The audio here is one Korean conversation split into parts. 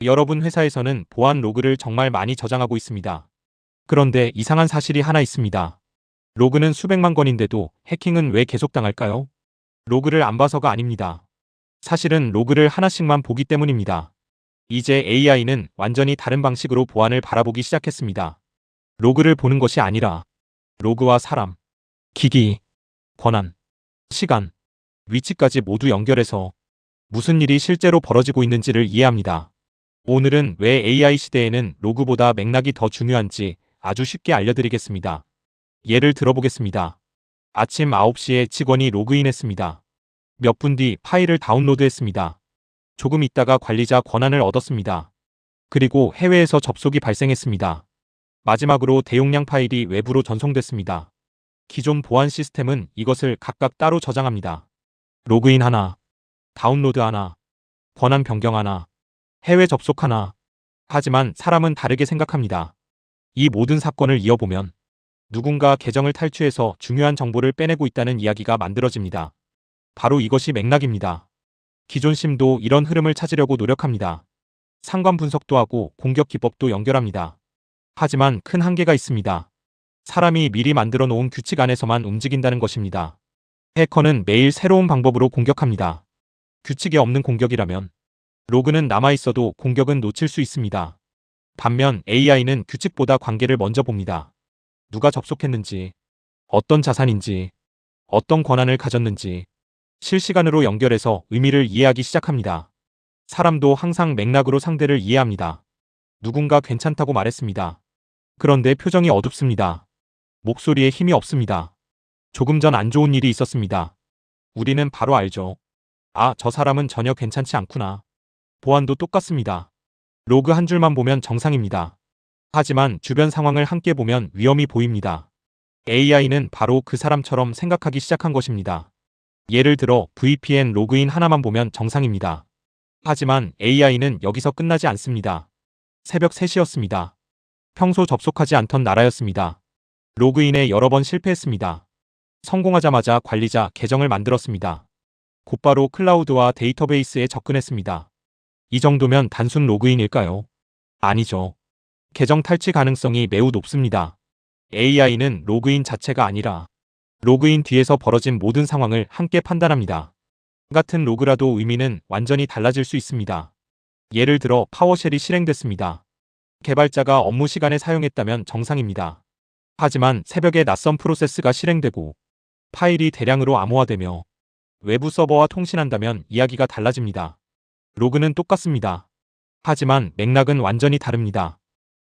여러분 회사에서는 보안 로그를 정말 많이 저장하고 있습니다. 그런데 이상한 사실이 하나 있습니다. 로그는 수백만 건인데도 해킹은 왜 계속 당할까요? 로그를 안 봐서가 아닙니다. 사실은 로그를 하나씩만 보기 때문입니다. 이제 AI는 완전히 다른 방식으로 보안을 바라보기 시작했습니다. 로그를 보는 것이 아니라 로그와 사람, 기기, 권한, 시간, 위치까지 모두 연결해서 무슨 일이 실제로 벌어지고 있는지를 이해합니다. 오늘은 왜 AI 시대에는 로그보다 맥락이 더 중요한지 아주 쉽게 알려드리겠습니다. 예를 들어보겠습니다. 아침 9시에 직원이 로그인했습니다. 몇 분 뒤 파일을 다운로드했습니다. 조금 있다가 관리자 권한을 얻었습니다. 그리고 해외에서 접속이 발생했습니다. 마지막으로 대용량 파일이 외부로 전송됐습니다. 기존 보안 시스템은 이것을 각각 따로 저장합니다. 로그인 하나, 다운로드 하나, 권한 변경 하나, 해외 접속 하나. 하지만 사람은 다르게 생각합니다. 이 모든 사건을 이어보면 누군가 계정을 탈취해서 중요한 정보를 빼내고 있다는 이야기가 만들어집니다. 바로 이것이 맥락입니다. 기존 심도 이런 흐름을 찾으려고 노력합니다. 상관 분석도 하고 공격 기법도 연결합니다. 하지만 큰 한계가 있습니다. 사람이 미리 만들어 놓은 규칙 안에서만 움직인다는 것입니다. 해커는 매일 새로운 방법으로 공격합니다. 규칙이 없는 공격이라면 로그는 남아있어도 공격은 놓칠 수 있습니다. 반면 AI는 규칙보다 관계를 먼저 봅니다. 누가 접속했는지, 어떤 자산인지, 어떤 권한을 가졌는지 실시간으로 연결해서 의미를 이해하기 시작합니다. 사람도 항상 맥락으로 상대를 이해합니다. 누군가 괜찮다고 말했습니다. 그런데 표정이 어둡습니다. 목소리에 힘이 없습니다. 조금 전 안 좋은 일이 있었습니다. 우리는 바로 알죠. 아, 저 사람은 전혀 괜찮지 않구나. 보안도 똑같습니다. 로그 한 줄만 보면 정상입니다. 하지만 주변 상황을 함께 보면 위험이 보입니다. AI는 바로 그 사람처럼 생각하기 시작한 것입니다. 예를 들어 VPN 로그인 하나만 보면 정상입니다. 하지만 AI는 여기서 끝나지 않습니다. 새벽 3시였습니다. 평소 접속하지 않던 나라였습니다. 로그인에 여러 번 실패했습니다. 성공하자마자 관리자 계정을 만들었습니다. 곧바로 클라우드와 데이터베이스에 접근했습니다. 이 정도면 단순 로그인일까요? 아니죠. 계정 탈취 가능성이 매우 높습니다. AI는 로그인 자체가 아니라 로그인 뒤에서 벌어진 모든 상황을 함께 판단합니다. 같은 로그라도 의미는 완전히 달라질 수 있습니다. 예를 들어 파워쉘이 실행됐습니다. 개발자가 업무 시간에 사용했다면 정상입니다. 하지만 새벽에 낯선 프로세스가 실행되고 파일이 대량으로 암호화되며 외부 서버와 통신한다면 이야기가 달라집니다. 로그는 똑같습니다. 하지만 맥락은 완전히 다릅니다.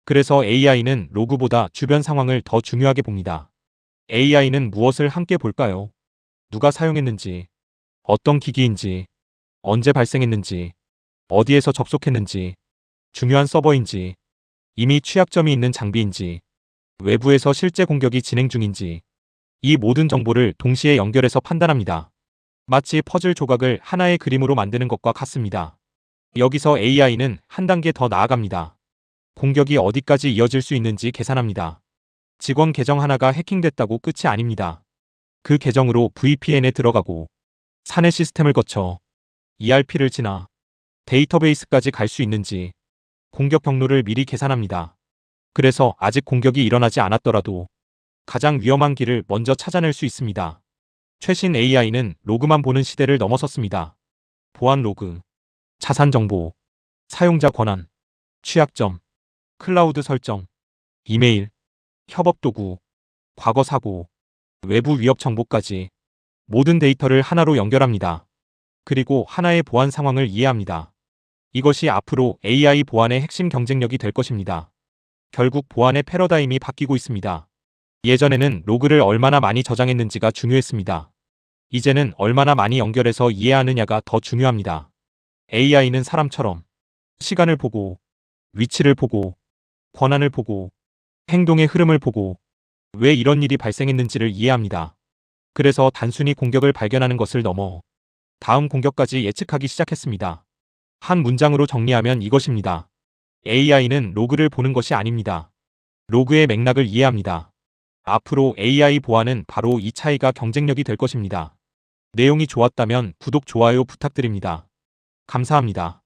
그래서 AI는 로그보다 주변 상황을 더 중요하게 봅니다. AI는 무엇을 함께 볼까요? 누가 사용했는지, 어떤 기기인지, 언제 발생했는지, 어디에서 접속했는지, 중요한 서버인지, 이미 취약점이 있는 장비인지, 외부에서 실제 공격이 진행 중인지, 이 모든 정보를 동시에 연결해서 판단합니다. 마치 퍼즐 조각을 하나의 그림으로 만드는 것과 같습니다. 여기서 AI는 한 단계 더 나아갑니다. 공격이 어디까지 이어질 수 있는지 계산합니다. 직원 계정 하나가 해킹됐다고 끝이 아닙니다. 그 계정으로 VPN에 들어가고 사내 시스템을 거쳐 ERP를 지나 데이터베이스까지 갈 수 있는지 공격 경로를 미리 계산합니다. 그래서 아직 공격이 일어나지 않았더라도 가장 위험한 길을 먼저 찾아낼 수 있습니다. 최신 AI는 로그만 보는 시대를 넘어섰습니다. 보안 로그, 자산 정보, 사용자 권한, 취약점, 클라우드 설정, 이메일, 협업 도구, 과거 사고, 외부 위협 정보까지 모든 데이터를 하나로 연결합니다. 그리고 하나의 보안 상황을 이해합니다. 이것이 앞으로 AI 보안의 핵심 경쟁력이 될 것입니다. 결국 보안의 패러다임이 바뀌고 있습니다. 예전에는 로그를 얼마나 많이 저장했는지가 중요했습니다. 이제는 얼마나 많이 연결해서 이해하느냐가 더 중요합니다. AI는 사람처럼 시간을 보고, 위치를 보고, 권한을 보고, 행동의 흐름을 보고, 왜 이런 일이 발생했는지를 이해합니다. 그래서 단순히 공격을 발견하는 것을 넘어 다음 공격까지 예측하기 시작했습니다. 한 문장으로 정리하면 이것입니다. AI는 로그를 보는 것이 아닙니다. 로그의 맥락을 이해합니다. 앞으로 AI 보안은 바로 이 차이가 경쟁력이 될 것입니다. 내용이 좋았다면 구독, 좋아요 부탁드립니다. 감사합니다.